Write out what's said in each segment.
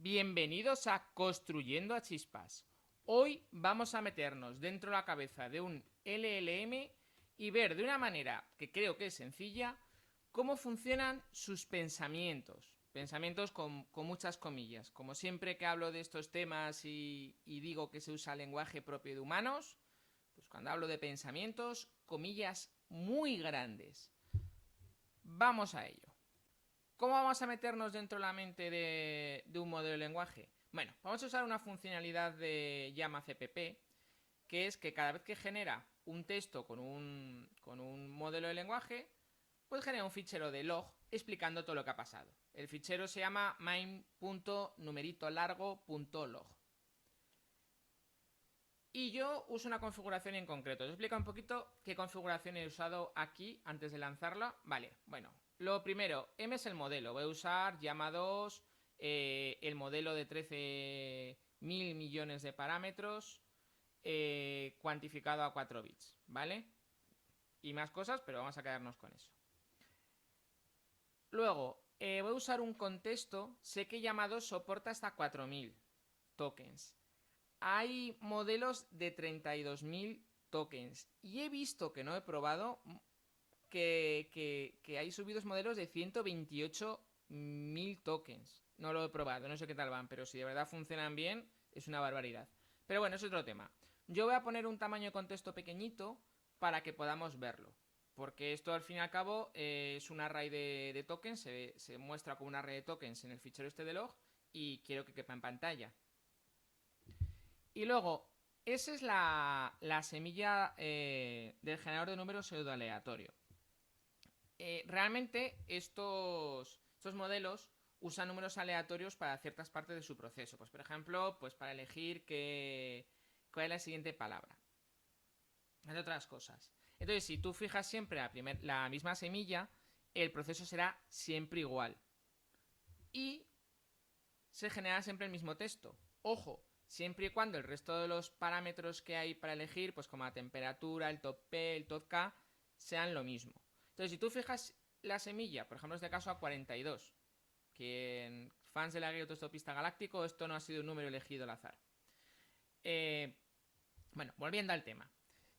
Bienvenidos a Construyendo a Chispas. Hoy vamos a meternos dentro de la cabeza de un LLM y ver de una manera que creo que es sencilla cómo funcionan sus pensamientos. Pensamientos con muchas comillas. Como siempre que hablo de estos temas y digo que se usa lenguaje propio de humanos, pues cuando hablo de pensamientos, comillas muy grandes. Vamos a ello. ¿Cómo vamos a meternos dentro de la mente de un modelo de lenguaje? Bueno, vamos a usar una funcionalidad de llama CPP, que es que cada vez que genera un texto con un modelo de lenguaje, pues genera un fichero de log explicando todo lo que ha pasado. El fichero se llama main.numeritolargo.log. Y yo uso una configuración en concreto. Os explico un poquito qué configuración he usado aquí antes de lanzarla. Vale, bueno, lo primero, M es el modelo. Voy a usar llamados el modelo de 13.000 millones de parámetros cuantificado a 4 bits, ¿vale? Y más cosas, pero vamos a quedarnos con eso. Luego, voy a usar un contexto. Sé que llamados soporta hasta 4.000 tokens. Hay modelos de 32.000 tokens. Y he visto, que no he probado, que hay subidos modelos de 128.000 tokens. No lo he probado, no sé qué tal van, pero si de verdad funcionan bien, es una barbaridad. Pero bueno, es otro tema. Yo voy a poner un tamaño de contexto pequeñito para que podamos verlo. Porque esto al fin y al cabo es un array de tokens, se muestra como un array de tokens en el fichero este de log y quiero que quepa en pantalla. Y luego, esa es la semilla del generador de números pseudo aleatorio. Realmente estos modelos usan números aleatorios para ciertas partes de su proceso. Pues por ejemplo, pues para elegir cuál es la siguiente palabra. Entre otras cosas. Entonces, si tú fijas siempre la misma semilla, el proceso será siempre igual. Y se genera siempre el mismo texto. Ojo, siempre y cuando el resto de los parámetros que hay para elegir, pues como la temperatura, el top P, el top K, sean lo mismo. Entonces, si tú fijas la semilla, por ejemplo, en este caso a 42, que en fans de la guía autostopista galáctico, esto no ha sido un número elegido al azar. Bueno, volviendo al tema.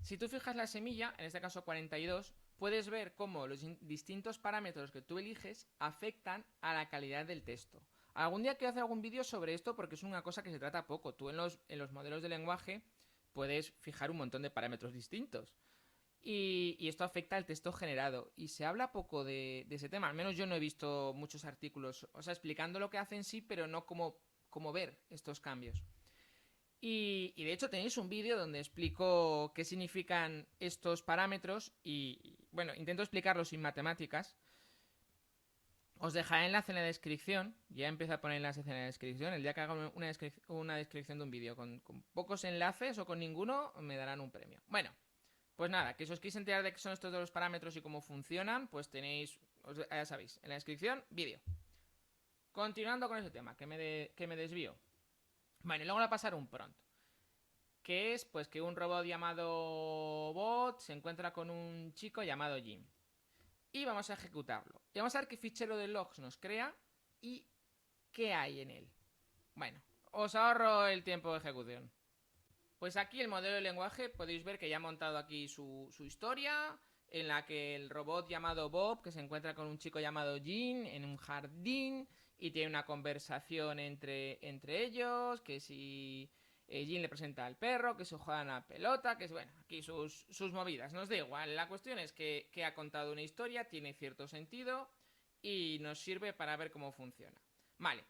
Si tú fijas la semilla, en este caso 42, puedes ver cómo los distintos parámetros que tú eliges afectan a la calidad del texto. Algún día quiero hacer algún vídeo sobre esto porque es una cosa que se trata poco. Tú en los modelos de lenguaje puedes fijar un montón de parámetros distintos. Y esto afecta al texto generado. Y se habla poco de ese tema. Al menos yo no he visto muchos artículos, o sea, explicando lo que hacen sí, pero no cómo ver estos cambios. Y de hecho tenéis un vídeo donde explico qué significan estos parámetros y, bueno, intento explicarlo sin matemáticas. Os dejaré enlace en la descripción. Ya empiezo a poner enlaces en la descripción. El día que haga una descripción de un vídeo con pocos enlaces o con ninguno, me darán un premio. Bueno, pues nada, que si os queréis enterar de qué son estos dos parámetros y cómo funcionan, pues tenéis, ya sabéis, en la descripción, vídeo. Continuando con ese tema, que me desvío. Bueno, y luego voy a pasar un prompt. Que es pues que un robot llamado Bot se encuentra con un chico llamado Jim. Y vamos a ejecutarlo. Y vamos a ver qué fichero de logs nos crea y qué hay en él. Bueno, os ahorro el tiempo de ejecución. Pues aquí el modelo de lenguaje podéis ver que ya ha montado aquí su historia, en la que el robot llamado Bob, que se encuentra con un chico llamado Jim en un jardín y tiene una conversación entre ellos, que si Jim le presenta al perro, que se juegan a pelota, que es, bueno, aquí sus movidas, nos da igual. La cuestión es que ha contado una historia, tiene cierto sentido y nos sirve para ver cómo funciona. Vale,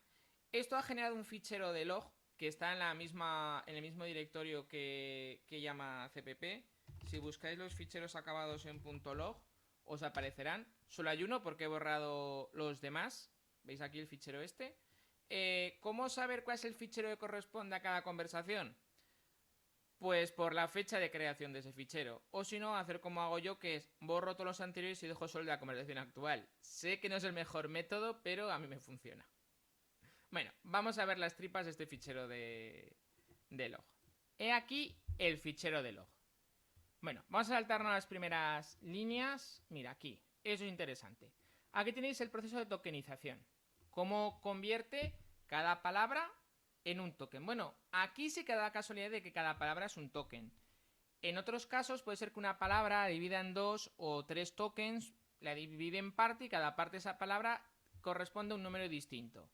esto ha generado un fichero de log que está en el mismo directorio que llama CPP. Si buscáis los ficheros acabados en .log, os aparecerán. Solo hay uno porque he borrado los demás. ¿Veis aquí el fichero este? ¿Cómo saber cuál es el fichero que corresponde a cada conversación? Pues por la fecha de creación de ese fichero. O si no, hacer como hago yo, que es borro todos los anteriores y dejo solo la conversación actual. Sé que no es el mejor método, pero a mí me funciona. Bueno, vamos a ver las tripas de este fichero de log. He aquí el fichero de log. Bueno, vamos a saltarnos a las primeras líneas. Mira, aquí. Eso es interesante. Aquí tenéis el proceso de tokenización. Cómo convierte cada palabra en un token. Bueno, aquí sí que da casualidad de que cada palabra es un token. En otros casos puede ser que una palabra divida en 2 o 3 tokens, la divide en parte y cada parte de esa palabra corresponde a un número distinto.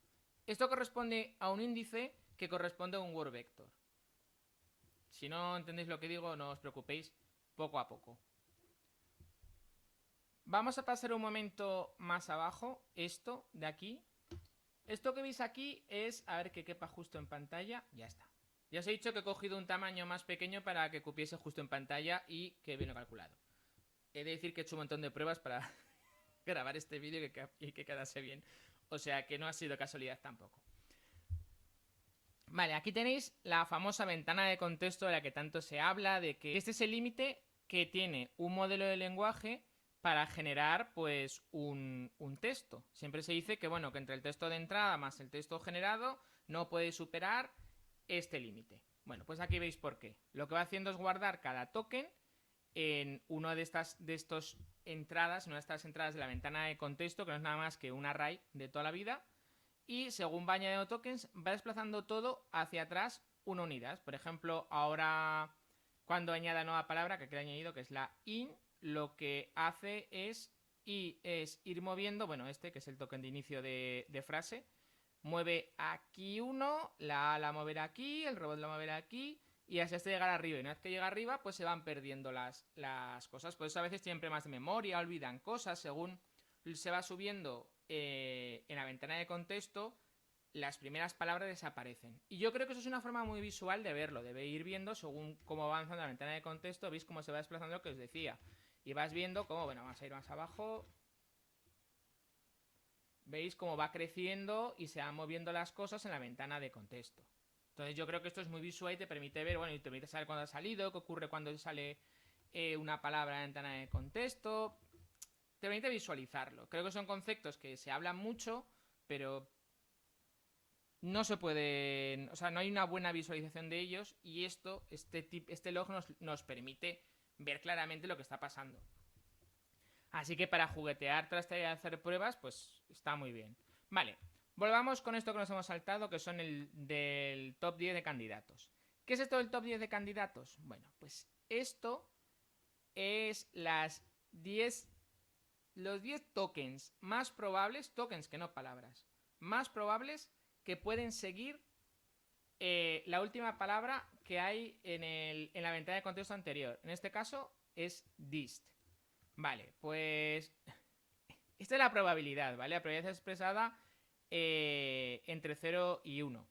Esto corresponde a un índice que corresponde a un word vector. Si no entendéis lo que digo, no os preocupéis, poco a poco. Vamos a pasar un momento más abajo, esto de aquí. Esto que veis aquí es, a ver que quepa justo en pantalla, ya está. Ya os he dicho que he cogido un tamaño más pequeño para que cupiese justo en pantalla y que viene calculado. He de decir que he hecho un montón de pruebas para grabar este vídeo y que quedase bien. O sea que no ha sido casualidad tampoco. Vale, aquí tenéis la famosa ventana de contexto de la que tanto se habla, de que este es el límite que tiene un modelo de lenguaje para generar pues un texto. Siempre se dice que bueno, que entre el texto de entrada más el texto generado no puede superar este límite. Bueno, pues aquí veis por qué. Lo que va haciendo es guardar cada token en una de estas entradas de la ventana de contexto, que no es nada más que un array de toda la vida. Y según va añadiendo tokens, va desplazando todo hacia atrás una unidad. Por ejemplo, ahora cuando añada nueva palabra, que aquí le he añadido, que es la in, lo que hace es ir moviendo, bueno, que es el token de inicio de frase, mueve aquí uno, la A la moverá aquí, el robot la moverá aquí, y así hasta llegar arriba. Y una vez que llega arriba, pues se van perdiendo las cosas. Por eso a veces tienen problemas de memoria, olvidan cosas, según se va subiendo en la ventana de contexto, las primeras palabras desaparecen. Y yo creo que eso es una forma muy visual de verlo, de ir viendo según cómo va avanzando la ventana de contexto, veis cómo se va desplazando lo que os decía. Y vas viendo cómo, bueno, vamos a ir más abajo. Veis cómo va creciendo y se van moviendo las cosas en la ventana de contexto. Entonces yo creo que esto es muy visual y te permite ver, bueno, y te permite saber cuándo ha salido, qué ocurre cuando sale una palabra en la ventana de contexto. Te permite visualizarlo. Creo que son conceptos que se hablan mucho, pero no se pueden, o sea, no hay una buena visualización de ellos y este log nos permite ver claramente lo que está pasando. Así que para juguetear, trastear y hacer pruebas, pues está muy bien. Vale, volvamos con esto que nos hemos saltado, que son el del top 10 de candidatos. ¿Qué es esto del top 10 de candidatos? Bueno, pues esto es los 10 tokens más probables, tokens que no palabras, más probables que pueden seguir la última palabra que hay en la ventana de contexto anterior. En este caso es dist. Vale, pues esta es la probabilidad, ¿vale? La probabilidad es expresada entre 0 y 1.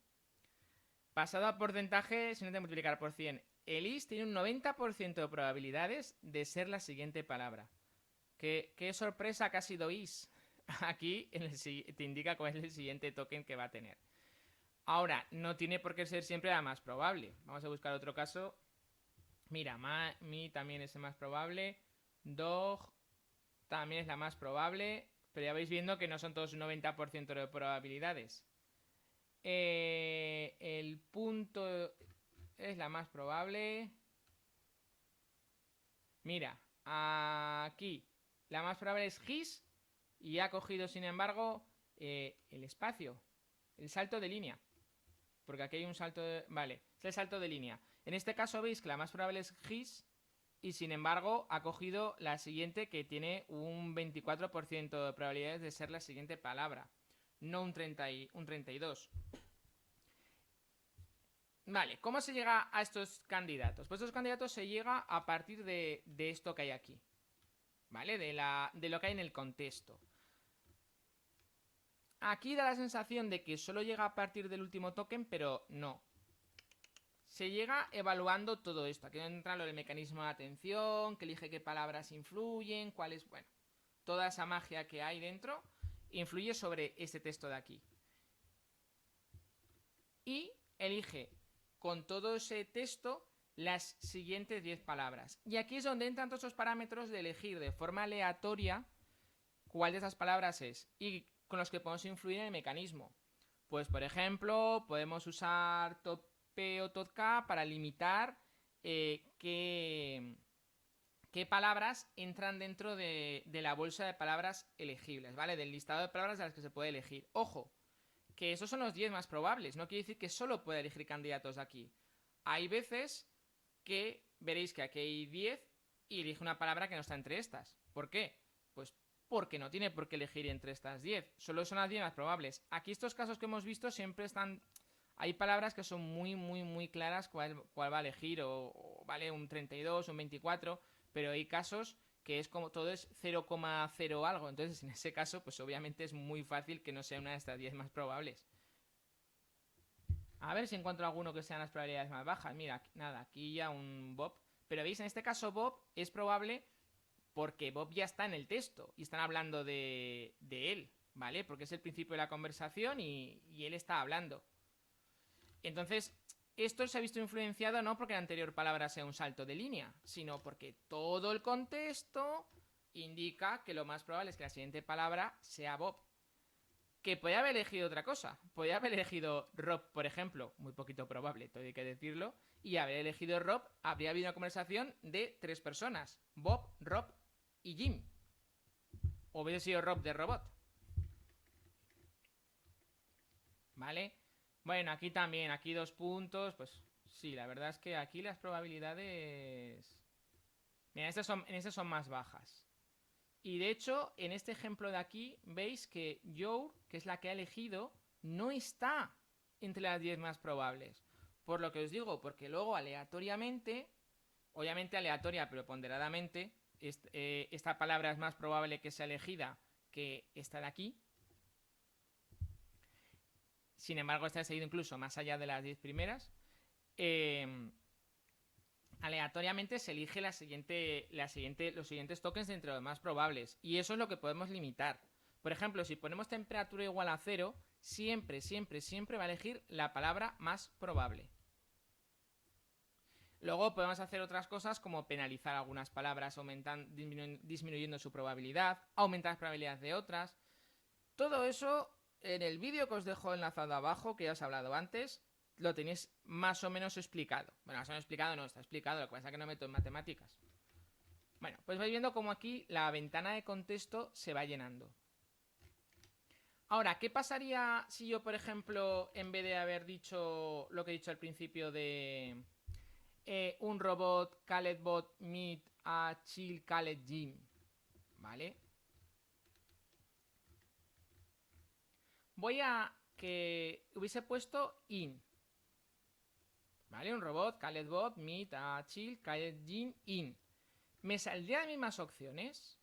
Pasado a porcentaje, si no te multiplicar por 100. El is tiene un 90% de probabilidades de ser la siguiente palabra. ¿Qué sorpresa que ha sido is? Aquí te indica cuál es el siguiente token que va a tener. Ahora, no tiene por qué ser siempre la más probable. Vamos a buscar otro caso. Mira, mi también es el más probable. Dog también es la más probable. Pero ya vais viendo que no son todos un 90% de probabilidades. El punto es la más probable. Mira, aquí la más probable es his. Y ha cogido, sin embargo, el espacio. El salto de línea. Porque aquí hay un salto de... Vale, es el salto de línea. En este caso veis que la más probable es his. Y sin embargo ha cogido la siguiente, que tiene un 24% de probabilidades de ser la siguiente palabra. No un 32%. Vale, ¿cómo se llega a estos candidatos? Pues estos candidatos se llega a partir de esto que hay aquí. ¿Vale? De lo que hay en el contexto. Aquí da la sensación de que solo llega a partir del último token, pero no. Se llega evaluando todo esto. Aquí entra lo del mecanismo de atención, que elige qué palabras influyen, cuáles... Bueno, toda esa magia que hay dentro influye sobre este texto de aquí. Y elige con todo ese texto las siguientes 10 palabras. Y aquí es donde entran todos esos parámetros de elegir de forma aleatoria cuál de esas palabras es y con los que podemos influir en el mecanismo. Pues por ejemplo, podemos usar top P o top K para limitar qué palabras entran dentro de la bolsa de palabras elegibles, ¿vale? Del listado de palabras de las que se puede elegir. Ojo, que esos son los 10 más probables. No quiere decir que solo pueda elegir candidatos de aquí. Hay veces que veréis que aquí hay 10 y elige una palabra que no está entre estas. ¿Por qué? Pues porque no tiene por qué elegir entre estas 10. Solo son las 10 más probables. Aquí estos casos que hemos visto siempre están... Hay palabras que son muy claras cuál va a elegir, o vale un 32, un 24, pero hay casos que es como todo es 0,0 algo. Entonces, en ese caso, pues obviamente es muy fácil que no sea una de estas 10 más probables. A ver si encuentro alguno que sean las probabilidades más bajas. Mira, nada, aquí ya un Bob. Pero veis, en este caso Bob es probable porque Bob ya está en el texto y están hablando de él, ¿vale? Porque es el principio de la conversación y él está hablando. Entonces, esto se ha visto influenciado no porque la anterior palabra sea un salto de línea, sino porque todo el contexto indica que lo más probable es que la siguiente palabra sea Bob. Que podía haber elegido otra cosa. Podía haber elegido Rob, por ejemplo. Muy poquito probable, todo hay que decirlo. Y haber elegido Rob, habría habido una conversación de 3 personas. Bob, Rob y Jim. O hubiese sido Rob de robot. ¿Vale? Bueno, aquí también, aquí 2 puntos. Pues sí, la verdad es que aquí las probabilidades... Mira, en estas son más bajas. Y de hecho, en este ejemplo de aquí, veis que Joe, que es la que ha elegido, no está entre las 10 más probables. Por lo que os digo, porque luego aleatoriamente, obviamente aleatoria pero ponderadamente, esta palabra es más probable que sea elegida que esta de aquí. Sin embargo, esta ha seguido incluso más allá de las 10 primeras. Aleatoriamente se elige los siguientes tokens de entre los más probables. Y eso es lo que podemos limitar. Por ejemplo, si ponemos temperatura igual a 0, siempre va a elegir la palabra más probable. Luego podemos hacer otras cosas como penalizar algunas palabras, disminuyendo su probabilidad, aumentar las probabilidades de otras. Todo eso en el vídeo que os dejo enlazado abajo, que ya os he hablado antes, lo tenéis más o menos explicado. Bueno, más o menos explicado no, está explicado, lo que pasa es que no meto en matemáticas. Bueno, pues vais viendo cómo aquí la ventana de contexto se va llenando. Ahora, ¿qué pasaría si yo, por ejemplo, en vez de haber dicho lo que he dicho al principio de un robot CalebBot meet a chill Caleb Jim? ¿Vale? Voy a que hubiese puesto in. ¿Vale? Un robot, CalebBot, meet a chill, Caleb Jim, in. ¿Me saldrían las mismas opciones?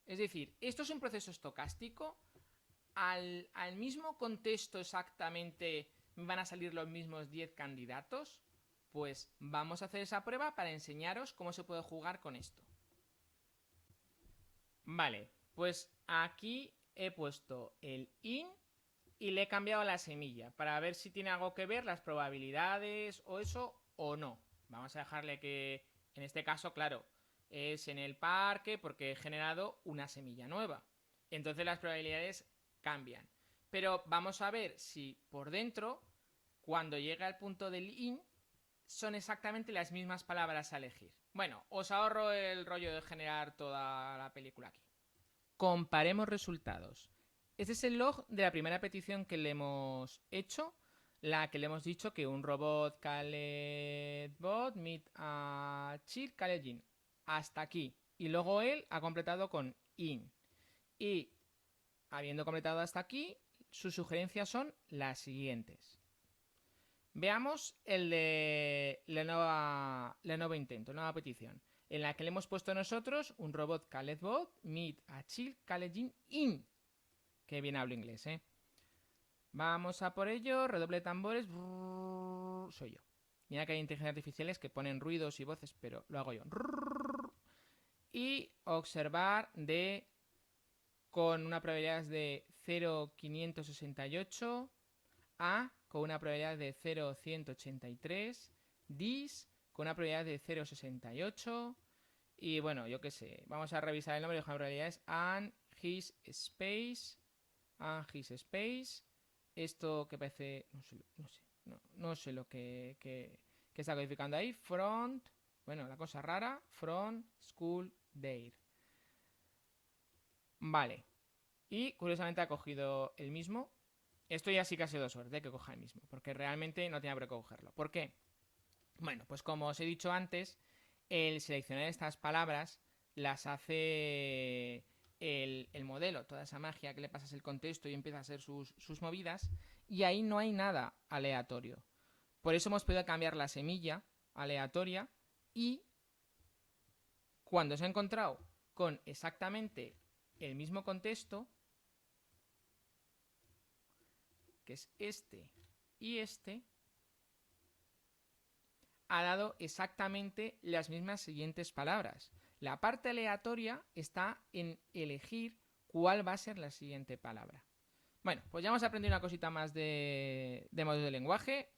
Es decir, ¿esto es un proceso estocástico? ¿Al mismo contexto exactamente me van a salir los mismos 10 candidatos? Pues vamos a hacer esa prueba para enseñaros cómo se puede jugar con esto. Vale, pues aquí he puesto el in y le he cambiado la semilla para ver si tiene algo que ver las probabilidades o eso o no. Vamos a dejarle que, en este caso, claro, es en el parque porque he generado una semilla nueva. Entonces las probabilidades cambian. Pero vamos a ver si por dentro, cuando llega al punto del in, son exactamente las mismas palabras a elegir. Bueno, os ahorro el rollo de generar toda la película aquí. Comparemos resultados. Este es el log de la primera petición que le hemos hecho, la que le hemos dicho que un robot CalebBot meet a chill CalebJin. Hasta aquí. Y luego él ha completado con in. Y habiendo completado hasta aquí, sus sugerencias son las siguientes. Veamos el de la nueva intento, la nueva petición, en la que le hemos puesto nosotros un robot CalebBot meet a chill CalebJin in. Que bien hablo inglés, ¿eh? Vamos a por ello, redoble de tambores. Soy yo. Mira que hay inteligencias artificiales que ponen ruidos y voces, pero lo hago yo. Y observar de con una probabilidad de 0,568 a con una probabilidad de 0,183, dis con una probabilidad de 0,68 y bueno, yo qué sé, vamos a revisar el nombre de las probabilidades and his space, esto que parece, no sé lo que está codificando ahí, front, bueno, la cosa rara, front school day. Vale. Y curiosamente ha cogido el mismo. Esto ya sí que ha sido suerte que coja el mismo, porque realmente no tenía por qué cogerlo. ¿Por qué? Bueno, pues como os he dicho antes, el seleccionar estas palabras las hace el modelo, toda esa magia que le pasas el contexto y empieza a hacer sus movidas, y ahí no hay nada aleatorio. Por eso hemos podido cambiar la semilla aleatoria y cuando se ha encontrado con exactamente el mismo contexto, que es este y este, ha dado exactamente las mismas siguientes palabras. La parte aleatoria está en elegir cuál va a ser la siguiente palabra. Bueno, pues ya hemos aprendido una cosita más de modelos de lenguaje.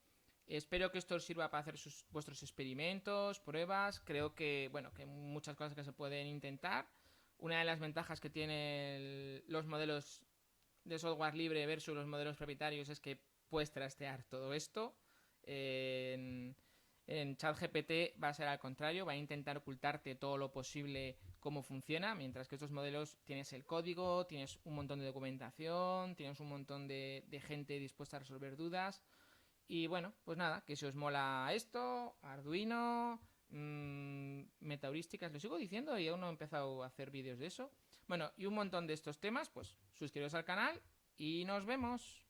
Espero que esto os sirva para hacer vuestros experimentos, pruebas. Creo que, bueno, que hay muchas cosas que se pueden intentar. Una de las ventajas que tienen los modelos de software libre versus los modelos propietarios es que puedes trastear todo esto. En ChatGPT va a ser al contrario, va a intentar ocultarte todo lo posible cómo funciona, mientras que estos modelos tienes el código, tienes un montón de documentación, tienes un montón de gente dispuesta a resolver dudas. Y bueno, pues nada, que si os mola esto, Arduino, metaheurísticas, lo sigo diciendo y aún no he empezado a hacer vídeos de eso. Bueno, y un montón de estos temas, pues suscribiros al canal y nos vemos.